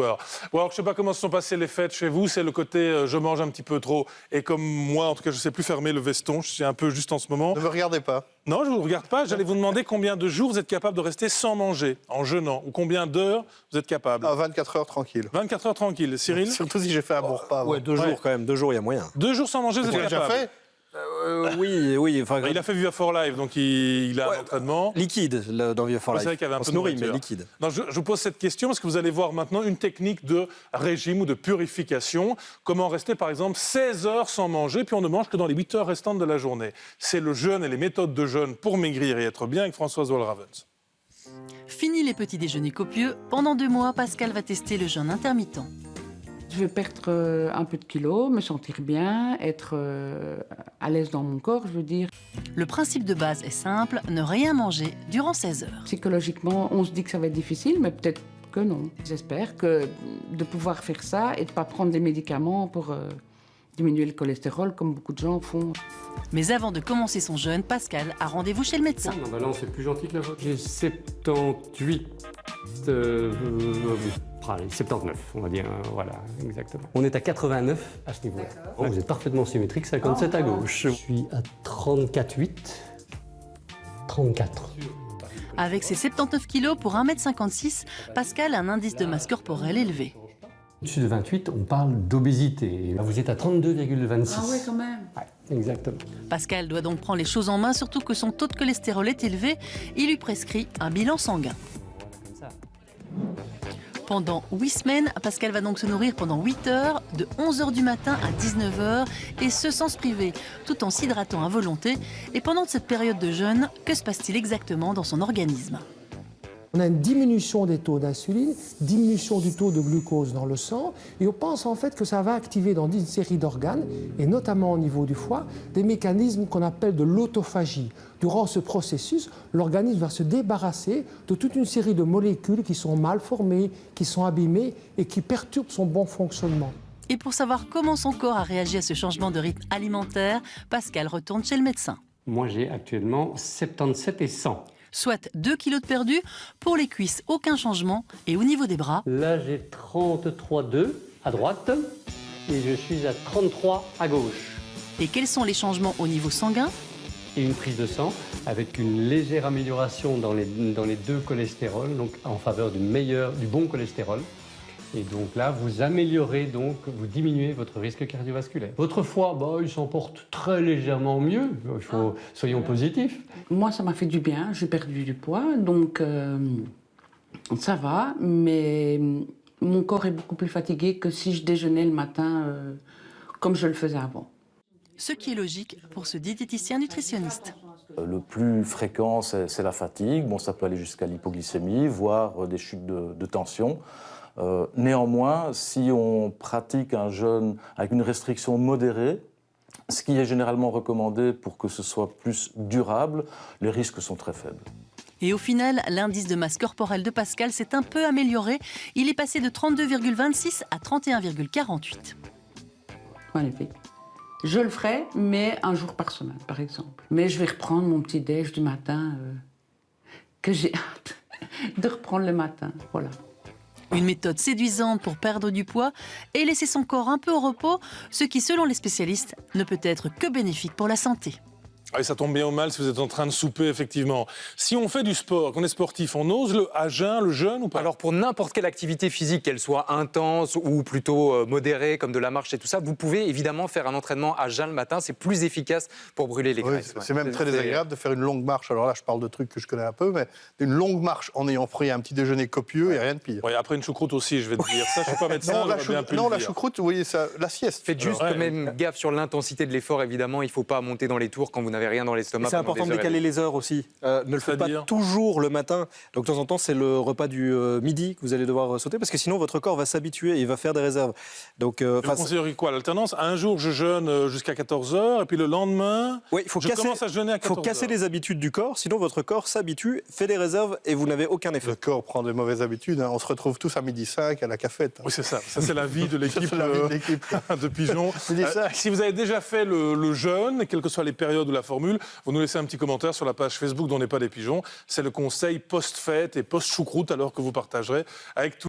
Alors, je ne sais pas comment se sont passées les fêtes chez vous, c'est le côté je mange un petit peu trop. Et comme moi, en tout cas, je ne sais plus fermer le veston, je suis un peu juste en ce moment. Ne me regardez pas. Non, je ne vous regarde pas. J'allais vous demander combien de jours vous êtes capable de rester sans manger, en jeûnant. Ou combien d'heures vous êtes capable. 24 heures tranquille. 24 heures tranquille. Cyril? Surtout si j'ai fait un bon repas. Ouais, 2 jours quand même. 2 jours, il y a moyen. 2 jours sans manger, vous Tu êtes l'as déjà capable. fait? Oui. Enfin, Il a fait Viva for Life, donc il a un entraînement. liquide dans Vieux for C'est Life. vrai qu'il y avait un On peu se de nourrit, nourriture. mais liquide. Non, je vous pose cette question parce que vous allez voir maintenant une technique de régime ou de purification. Comment rester, par exemple, 16 heures sans manger, puis on ne mange que dans les 8 heures restantes de la journée. C'est le jeûne et les méthodes de jeûne pour maigrir et être bien avec Françoise Wohlravens. Fini les petits déjeuners copieux. Pendant 2 mois, Pascal va tester le jeûne intermittent. Je vais perdre un peu de kilos, me sentir bien, être à l'aise dans mon corps, je veux dire. Le principe de base est simple, ne rien manger durant 16 heures. Psychologiquement, on se dit que ça va être difficile, mais peut-être que non. J'espère que de pouvoir faire ça et de ne pas prendre des médicaments pour diminuer le cholestérol, comme beaucoup de gens font. Mais avant de commencer son jeûne, Pascal a rendez-vous chez le médecin. Non, bah non, c'est plus gentil que la vôtre. J'ai 78... 79, on va dire, voilà, exactement. On est à 89 à ce niveau-là. Oh, vous êtes parfaitement symétrique, 57 à gauche. Je suis à 34,8, 34. Avec ses 79 kilos pour 1,56 m, Pascal a un indice de masse corporelle élevé. Au-dessus de 28, on parle d'obésité. Vous êtes à 32,26. Ah ouais, quand même. Ouais, exactement. Pascal doit donc prendre les choses en main, surtout que son taux de cholestérol est élevé. Il lui prescrit un bilan sanguin. Pendant 8 semaines, Pascal va donc se nourrir pendant 8 heures, de 11 h du matin à 19 h, et ce sans se priver, tout en s'hydratant à volonté. Et pendant cette période de jeûne, que se passe-t-il exactement dans son organisme ? On a une diminution des taux d'insuline, diminution du taux de glucose dans le sang, et on pense en fait que ça va activer dans une série d'organes, et notamment au niveau du foie, des mécanismes qu'on appelle de l'autophagie. Durant ce processus, l'organisme va se débarrasser de toute une série de molécules qui sont mal formées, qui sont abîmées et qui perturbent son bon fonctionnement. Et pour savoir comment son corps a réagi à ce changement de rythme alimentaire, Pascal retourne chez le médecin. Moi, j'ai actuellement 77 et 100. Soit 2 kilos de perdu. Pour les cuisses, aucun changement. Et au niveau des bras, Là, j'ai 33,2 à droite et je suis à 33 à gauche. et quels sont les changements au niveau sanguin ? Et une prise de sang avec une légère amélioration dans les 2 cholestérols, donc en faveur du bon cholestérol. Et donc là, vous améliorez, donc vous diminuez votre risque cardiovasculaire. Votre foie, il s'en porte très légèrement mieux. Soyons positifs. Moi, ça m'a fait du bien, j'ai perdu du poids, donc ça va, mais mon corps est beaucoup plus fatigué que si je déjeunais le matin comme je le faisais avant. Ce qui est logique pour ce diététicien nutritionniste. Le plus fréquent, c'est la fatigue. Bon, ça peut aller jusqu'à l'hypoglycémie, voire des chutes de tension. Néanmoins, si on pratique un jeûne avec une restriction modérée, ce qui est généralement recommandé pour que ce soit plus durable, les risques sont très faibles. Et au final, l'indice de masse corporelle de Pascal s'est un peu amélioré. Il est passé de 32,26 à 31,48. Magnifique. Je le ferai, mais un jour par semaine, par exemple. Mais je vais reprendre mon petit déj du matin, que j'ai hâte de reprendre le matin, voilà. Une méthode séduisante pour perdre du poids et laisser son corps un peu au repos, ce qui, selon les spécialistes, ne peut être que bénéfique pour la santé. Ah, et ça tombe bien ou mal si vous êtes en train de souper, effectivement. Si on fait du sport, qu'on est sportif, on ose le à jeun, le jeûne ou pas? Alors pour n'importe quelle activité physique, qu'elle soit intense ou plutôt modérée, comme de la marche et tout ça, vous pouvez évidemment faire un entraînement à jeun le matin, c'est plus efficace pour brûler les Oui, graisses. c'est même très désagréable de faire une longue marche. Alors là, je parle de trucs que je connais un peu, mais une longue marche en ayant pris un petit déjeuner copieux et rien de pire. Ouais, après une choucroute aussi, je vais te dire. Ça, je suis pas médecin, Non, la, j'aurais bien pu le non, la dire. choucroute, vous voyez, ça, la sieste. Faites juste Alors, quand même gaffe sur l'intensité de l'effort, évidemment, il ne faut pas monter dans les tours quand vous n'avez rien dans l'estomac. C'est important de décaler les heures aussi. Ne le faites pas C'est-à-dire toujours le matin. Donc de temps en temps, c'est le repas du midi que vous allez devoir sauter parce que sinon votre corps va s'habituer et il va faire des réserves. Donc, Vous conseilleriez quoi, l'alternance? Un jour, je jeûne jusqu'à 14 h et puis le lendemain, oui, il faut commence à jeûner à 14 faut casser heures. les habitudes du corps, sinon votre corps s'habitue, fait des réserves et vous n'avez aucun effet. Le corps prend des mauvaises habitudes. Hein. On se retrouve tous à 12h05 à la cafette. Oui, c'est ça. Ça, c'est la vie de l'équipe C'est la vie de l'équipe. de Pigeon. Si vous avez déjà fait le jeûne, quelles que soient les périodes ou la formule, vous nous laissez un petit commentaire sur la page Facebook d'On n'est pas des pigeons. C'est le conseil post-fête et post-choucroute alors que vous partagerez avec tout